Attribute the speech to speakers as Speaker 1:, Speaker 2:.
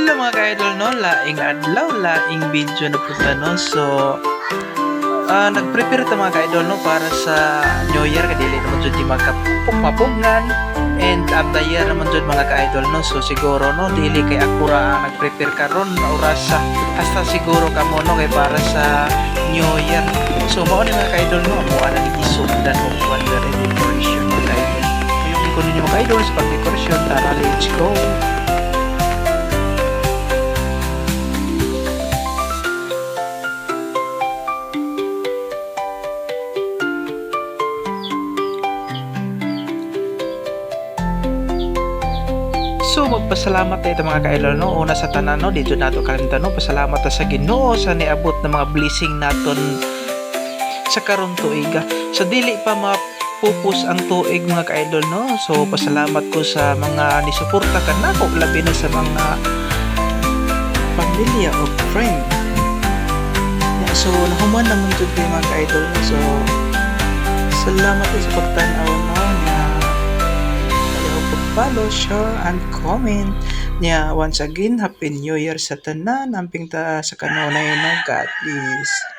Speaker 1: Hello mga ka-idol no, laing adlaw, laing video na punta no. So, nag-prepare ta mga ka-idol no para sa New Year kadili naman jud di magkapugnan and up the year naman jud mga ka-idol no. So siguro no dili kay akura ang nag-prepare karon na oras sa hasta siguro kamo no kay para sa New Year. So mao ni mga ka-idol no, mo ana ni gisundan og wala rin decoration mga ka-idol. Yung ko ninyo mga ka-idol sa pag-decoration, tara let's go. So magpasalamat tayo mga ka-idol no, una sa tanan no, dito nato kalimtan no, pasalamat ta sa Ginoo sa niabot na mga blessing naton sa karon tuiga. So dili pa mapupus ang tuig mga ka-idol no. So pasalamat ko sa mga nisuporta kanako, labi na sa mga pamilya o friend. Yeah, so nahuman naman jud kay mga ka-idol no. So salamat sa pagtan-aw no nga follow, share, and comment. Once again, Happy New Year sa tanan. Amping ta sa kanunay no. God bless.